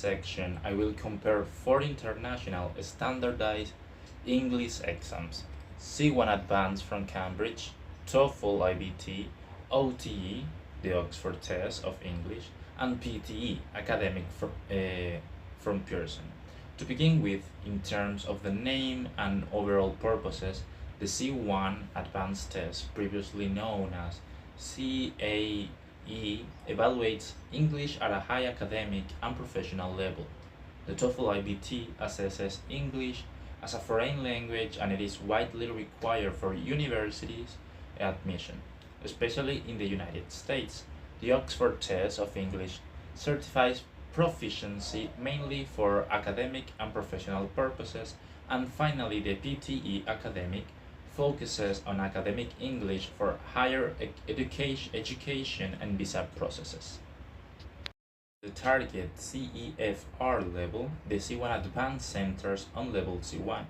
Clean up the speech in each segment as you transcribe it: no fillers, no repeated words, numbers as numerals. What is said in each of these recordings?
section, I will compare four international standardized English exams: C1 Advanced from Cambridge, TOEFL IBT, OTE, the Oxford Test of English, and PTE, academic from Pearson. To begin with, in terms of the name and overall purposes, the C1 Advanced Test, previously known as CAE, evaluates English at a high academic and professional level. The TOEFL IBT assesses English as a foreign language, and it is widely required for universities admission, especially in the United States. The Oxford Test of English certifies proficiency mainly for academic and professional purposes, and finally the PTE academic focuses on academic English for higher education and visa processes. The target CEFR level, the C1 Advanced centers on level C1,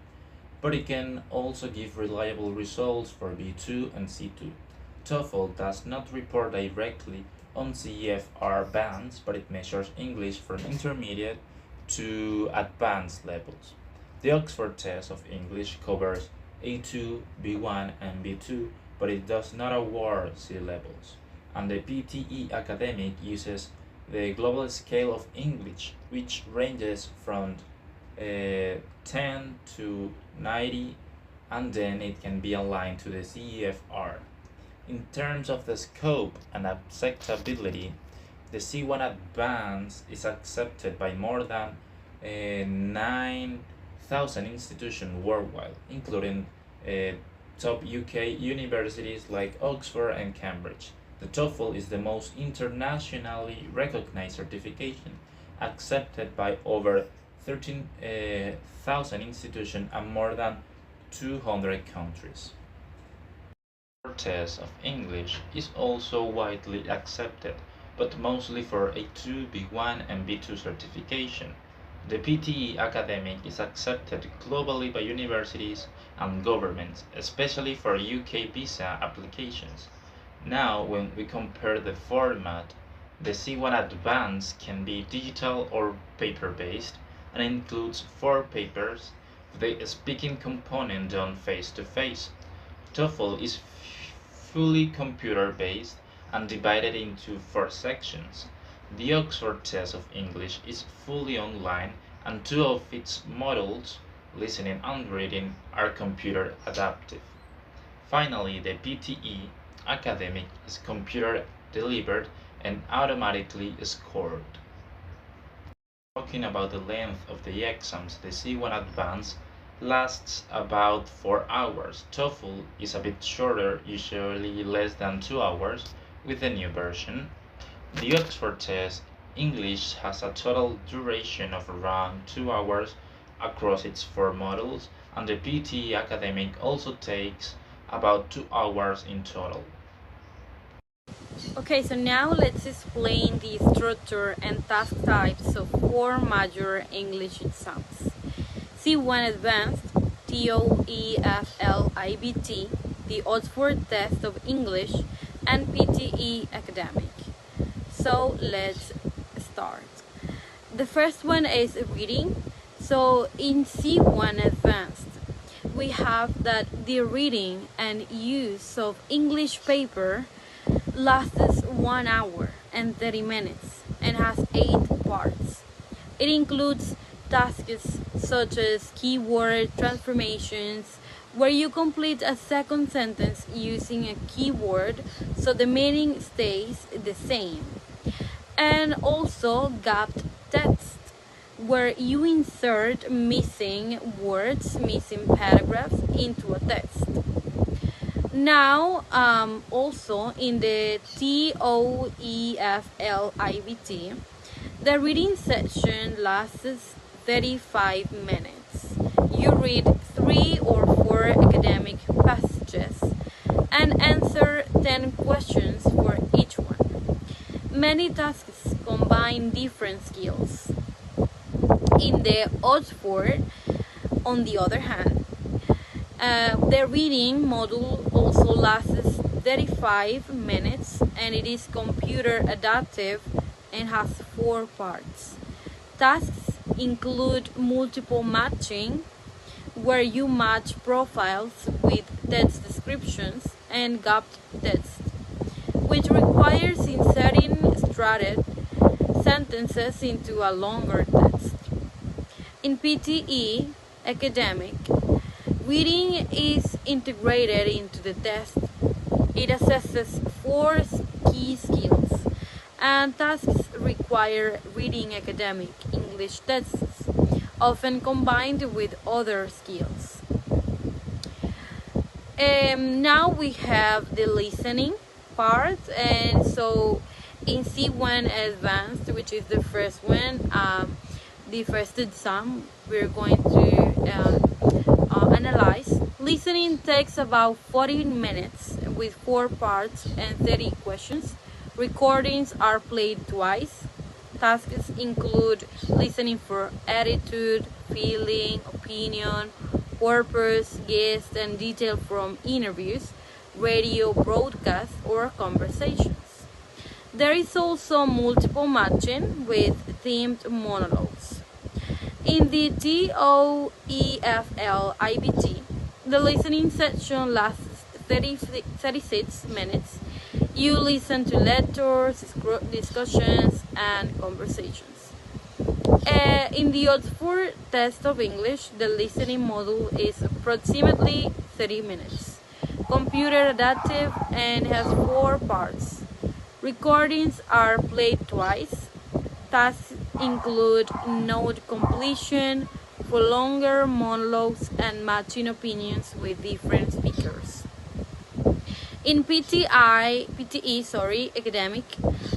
but it can also give reliable results for B2 and C2. TOEFL does not report directly on CEFR bands, but it measures English from intermediate to advanced levels. The Oxford Test of English covers A2, B1, and B2, but it does not award C levels. And the PTE academic uses the Global Scale of English, which ranges from 10 to 90, and then it can be aligned to the CEFR. In terms of the scope and acceptability, the C1 Advanced is accepted by more than 9,000 institutions worldwide, including top UK universities like Oxford and Cambridge. The TOEFL is the most internationally recognized certification, accepted by over 13,000 institutions and more than 200 countries. The test of English is also widely accepted, but mostly for A2, B1, and B2 certification. The PTE academic is accepted globally by universities and governments, especially for UK visa applications. Now, when we compare the format, the C1 Advanced can be digital or paper-based and includes 4 papers, with the speaking component done face-to-face. TOEFL is fully computer-based and divided into 4 sections. The Oxford Test of English is fully online, and 2 of its modules, listening and reading, are computer adaptive. Finally, the PTE academic is computer delivered and automatically scored. Talking about the length of the exams, the C1 Advanced lasts about 4 hours. TOEFL is a bit shorter, usually less than 2 hours with the new version. The Oxford Test English has a total duration of around 2 hours across its 4 modules, and the PTE academic also takes about 2 hours in total. Okay, so now let's explain the structure and task types of 4 major English exams. C1 Advanced, TOEFL IBT, the Oxford Test of English, and PTE Academic. So let's start. The first one is reading. So in C1 Advanced, we have that the reading and use of English paper lasts 1 hour and 30 minutes and has 8 parts. It includes tasks such as keyword transformations, where you complete a second sentence using a keyword so the meaning stays the same, and also gapped text, where you insert missing words, missing paragraphs into a text. Now, also in the TOEFL IBT, the reading session lasts 35 minutes. You read 3 or 4 academic passages and answer 10 questions for each one. Many tasks combine different skills. In the Oxford, on the other hand, the reading module also lasts 35 minutes, and it is computer adaptive and has 4 parts. Tasks include multiple matching, where you match profiles with text descriptions, and gapped text, which requires inserting stretched sentences into a longer text. In PTE academic, reading is integrated into the test. It assesses four key skills, and tasks require reading academic English tests, often combined with other skills. Now we have the listening part, and so in C1 Advanced, which is the first one, the first exam we're going to analyze. Listening takes about 40 minutes with 4 parts and 30 questions. Recordings are played twice. Tasks include listening for attitude, feeling, opinion, purpose, guest, and detail from interviews, radio broadcasts, or conversations. There is also multiple matching with themed monologues. In the TOEFL IBT, the listening section lasts 36 minutes. You listen to lectures, discussions, and conversations. In the Oxford Test of English, the listening module is approximately 30 minutes, computer adaptive, and has 4 parts. Recordings are played twice. Tasks include note completion for longer monologues and matching opinions with different speakers. In PTE academic,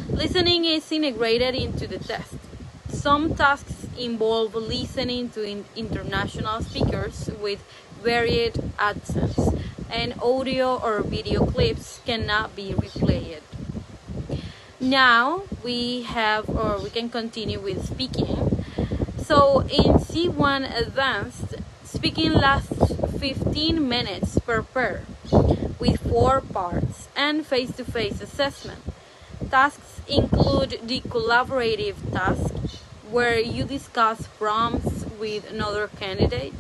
listening is integrated into the test. Some tasks involve listening to international speakers with varied accents, and audio or video clips cannot be replayed. Now we can continue with speaking. So in C1 Advanced, speaking lasts 15 minutes per pair with 4 parts and face-to-face assessment. Tasks include the collaborative task, where you discuss prompts with another candidate,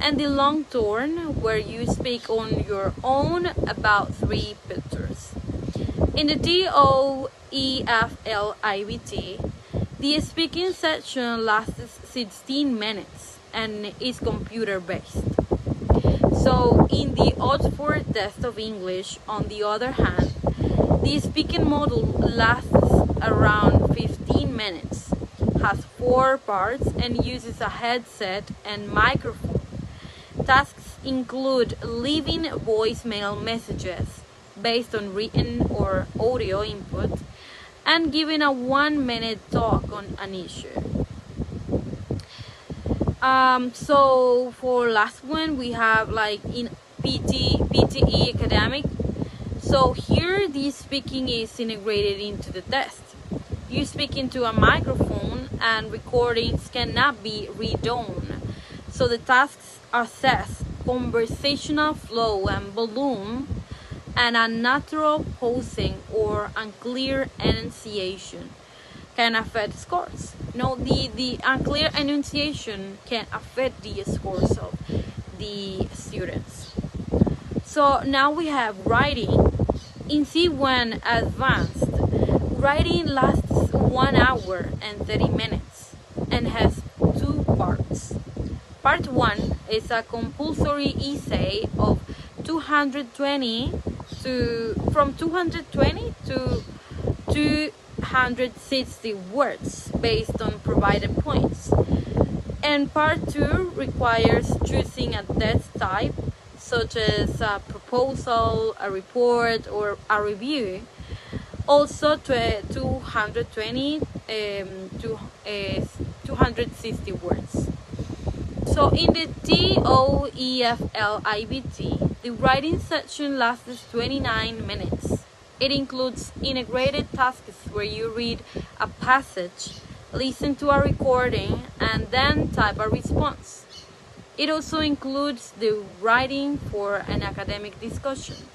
and the long turn, where you speak on your own about 3 pictures. In the TOEFL IBT, the speaking section lasts 16 minutes and is computer-based. So in the Oxford Test of English, on the other hand, the speaking module lasts around 15 minutes, has 4 parts, and uses a headset and microphone. Tasks include leaving voicemail messages based on written or audio input, and giving a 1-minute talk on an issue. So for last one, we have like in PTE academic. So here the speaking is integrated into the test. You speak into a microphone, and recordings cannot be redone. So the tasks assess conversational flow and volume, and unnatural pausing or unclear enunciation can affect scores. The unclear enunciation can affect the scores of the students. So now we have writing. In C1 Advanced, writing lasts 1 hour and 30 minutes and has 2 parts. Part 1 is a compulsory essay of 220 to 260 words based on provided points. And part 2 requires choosing a text type, such as a proposal, a report, or a review. Also 220 to 260 words. So in the TOEFL IBT, the writing section lasts 29 minutes. It includes integrated tasks where you read a passage, listen to a recording, and then type a response. It also includes the writing for an academic discussion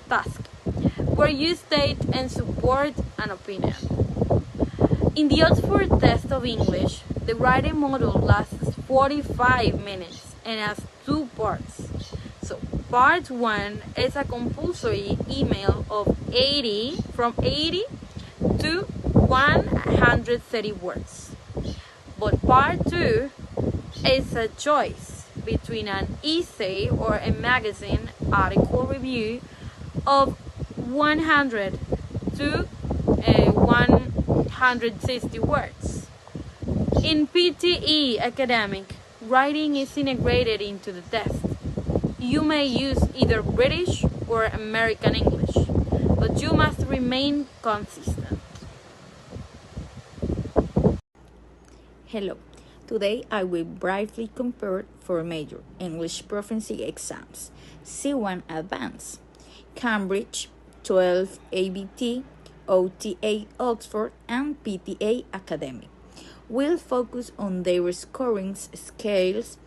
task, where you state and support an opinion. In the Oxford test of English, the writing module lasts 45 minutes and has two parts. So, part 1 is a compulsory email of 80 to 130 words. But part 2 is a choice between an essay or a magazine article review of 100 to 160 words. In PTE academic, writing is integrated into the test. You may use either British or American English, but you must remain consistent. Hello. Today I will briefly compare four major English proficiency exams: C1 Advanced, Cambridge, 12 ABT, OTA Oxford, and PTA Academic. We'll focus on their scoring scales,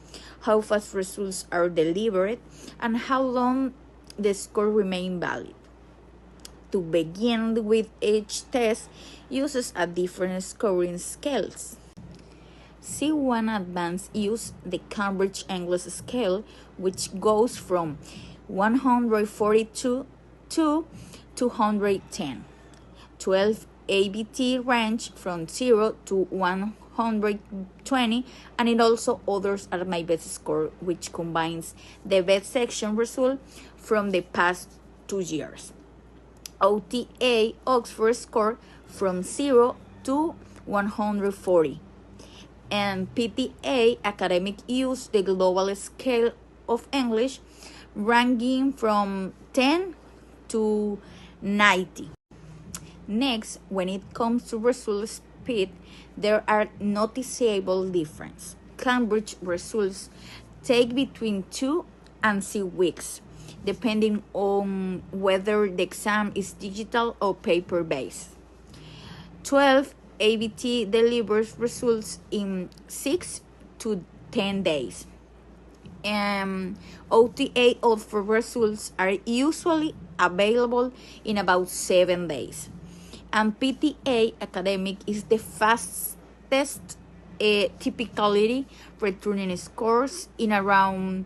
how fast results are delivered, and how long the score remain valid. To begin with, each test uses a different scoring scales. C1 Advanced uses the Cambridge English Scale, which goes from 142 to 210. 12 ABT range from 0 to 120, and it also others are my best score, which combines the best section result from the past 2 years. OTA Oxford score from 0 to 140, and PTA Academic use the global scale of English, ranking from 10 to 90. Next, when it comes to result speed, there are noticeable differences. Cambridge results take between 2 and 6 weeks, depending on whether the exam is digital or paper-based. 12 ABT delivers results in 6 to 10 days. OTA Oxford results are usually available in about 7 days. And PTA Academic is the fastest, typically returning scores in around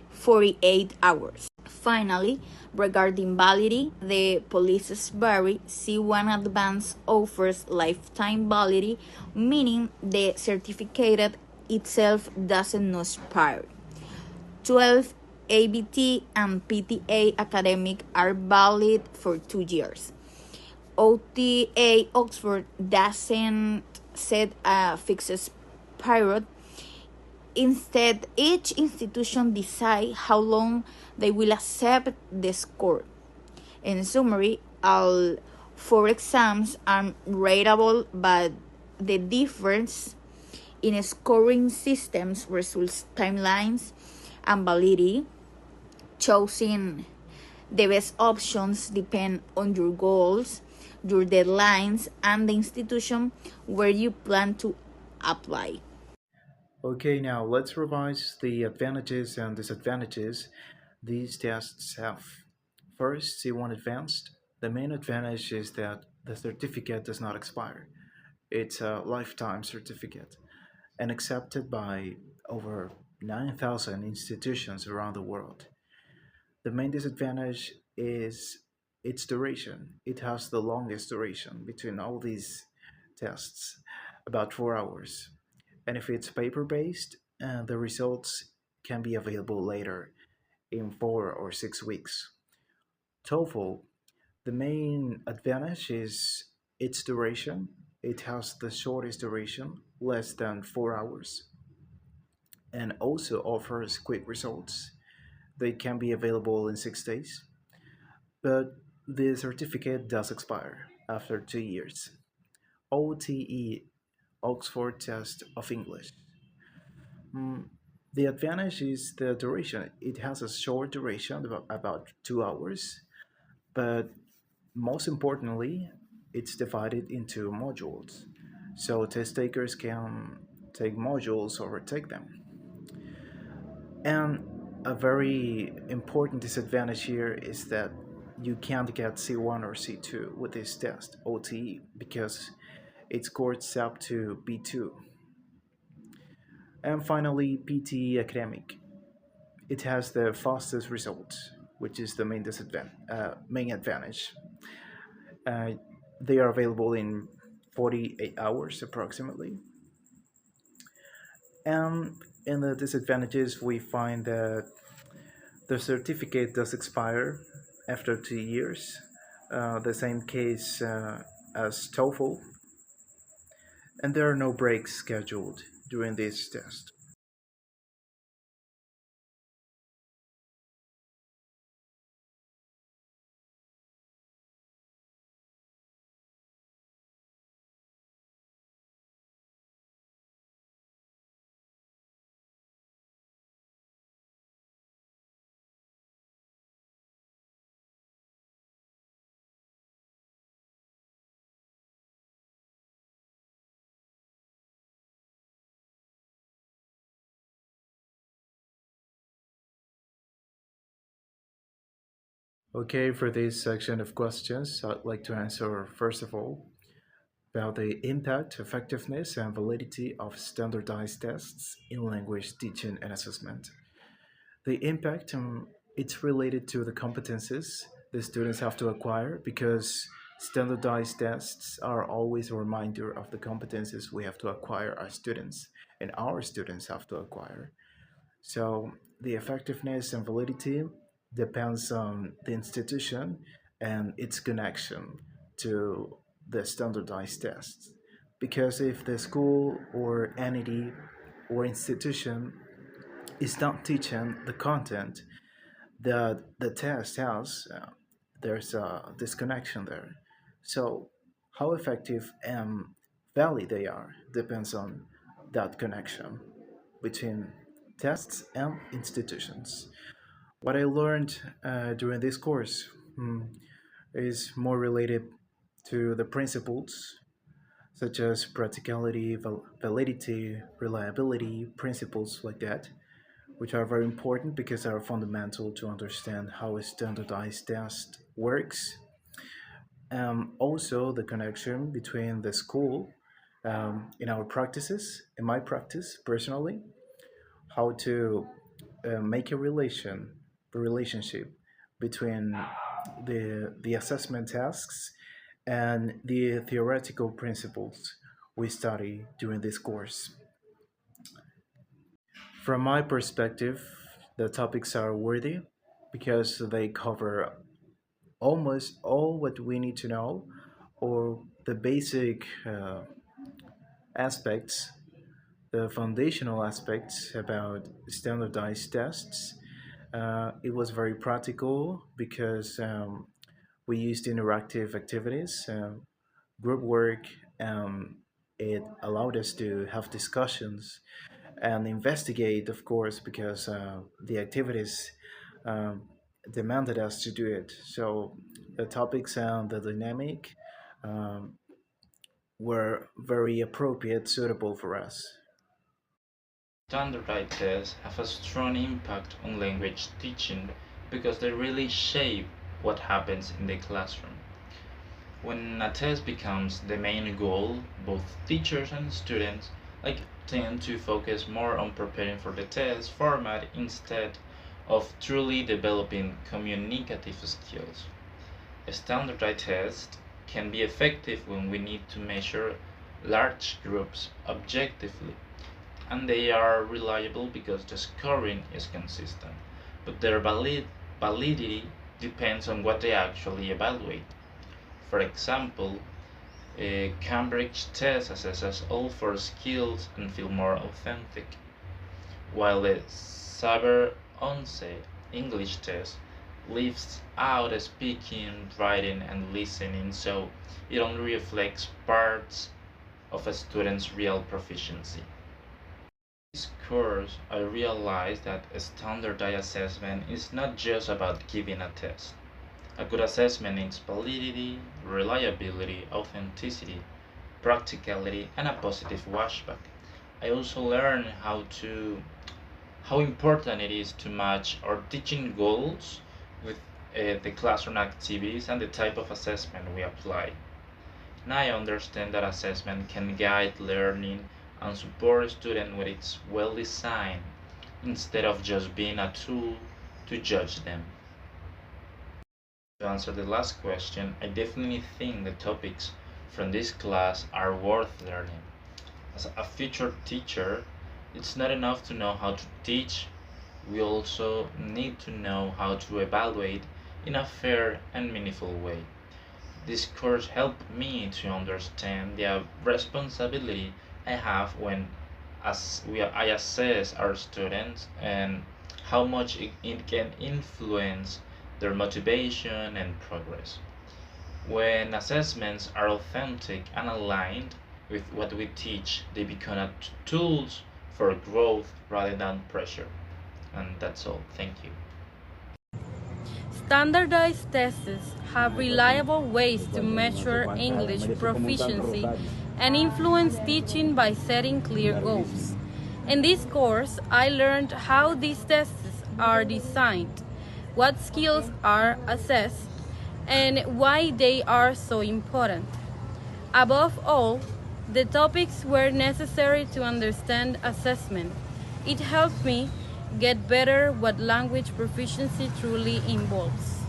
48 hours. Finally, regarding validity, the policies vary. C1 Advanced offers lifetime validity, meaning the certificate itself doesn't expire. 12 ABT and PTA Academic are valid for 2 years. OTA Oxford doesn't set a fixed period. Instead, each institution decides how long they will accept the score. In summary, all four exams are rateable, but the difference in scoring systems, results, timelines, and validity. Choosing the best options depend on your goals, your deadlines, and the institution where you plan to apply. Okay, now let's revise the advantages and disadvantages these tests have. First, C1 Advanced. The main advantage is that the certificate does not expire. It's a lifetime certificate and accepted by over 9,000 institutions around the world. The main disadvantage is its duration. It has the longest duration between all these tests, about 4 hours. And if it's paper based, the results can be available later in 4 or 6 weeks. TOEFL, the main advantage is its duration. It has the shortest duration, less than 4 hours, and also offers quick results. They can be available in 6 days, but the certificate does expire after 2 years. OTE, Oxford Test of English. Mm, the advantage is the duration. It has a short duration, about 2 hours, but most importantly, it's divided into modules. So test takers can take modules or retake them. And a very important disadvantage here is that you can't get C1 or C2 with this test, OTE, because It scores up to B2. And finally, PTE Academic. It has the fastest results, which is the main advantage. Uh, they are available in 48 hours approximately. And in the disadvantages, we find that the certificate does expire after 2 years. The same case as TOEFL, and there are no breaks scheduled during this test. Okay, for this section of questions, I'd like to answer first of all about the impact, effectiveness, and validity of standardized tests in language teaching and assessment. The impact, it's related to the competences the students have to acquire because standardized tests are always a reminder of the competences we have to acquire as students and our students have to acquire. So the effectiveness and validity depends on the institution and its connection to the standardized tests. Because if the school or entity or institution is not teaching the content that the test has, there's a disconnection there. So how effective and valid they are depends on that connection between tests and institutions. What I learned during this course is more related to the principles such as practicality, validity, reliability, principles like that, which are very important because they are fundamental to understand how a standardized test works. Also, the connection between the school in our practices, in my practice personally, how to make a relationship between the assessment tasks and the theoretical principles we study during this course. From my perspective, the topics are worthy because they cover almost all what we need to know or the basic aspects, the foundational aspects about standardized tests. It was very practical because we used interactive activities, group work. It allowed us to have discussions and investigate, of course, because the activities um, demanded us to do it. So the topics and the dynamic um, were very appropriate, suitable for us. Standardized tests have a strong impact on language teaching because they really shape what happens in the classroom. When a test becomes the main goal, both teachers and students tend to focus more on preparing for the test format instead of truly developing communicative skills. A standardized test can be effective when we need to measure large groups objectively, and they are reliable because the scoring is consistent, but their validity depends on what they actually evaluate. For example, a Cambridge test assesses all four skills and feel more authentic, while the Saber 11 English test leaves out speaking, writing, and listening, so it only reflects parts of a student's real proficiency. This course, I realized that a standardized assessment is not just about giving a test. A good assessment needs validity, reliability, authenticity, practicality, and a positive washback. I also learned how important it is to match our teaching goals with the classroom activities and the type of assessment we apply. and I understand that assessment can guide learning and support students when it's well designed instead of just being a tool to judge them. To answer the last question, I definitely think the topics from this class are worth learning. As a future teacher, it's not enough to know how to teach, we also need to know how to evaluate in a fair and meaningful way. This course helped me to understand the responsibility I have when I assess our students and how much it can influence their motivation and progress. When assessments are authentic and aligned with what we teach, they become tools for growth rather than pressure. And that's all. Thank you. Standardized tests have reliable ways to measure English proficiency and influence teaching by setting clear goals. In this course, I learned how these tests are designed, what skills are assessed, and why they are so important. Above all, the topics were necessary to understand assessment. It helped me get better what language proficiency truly involves.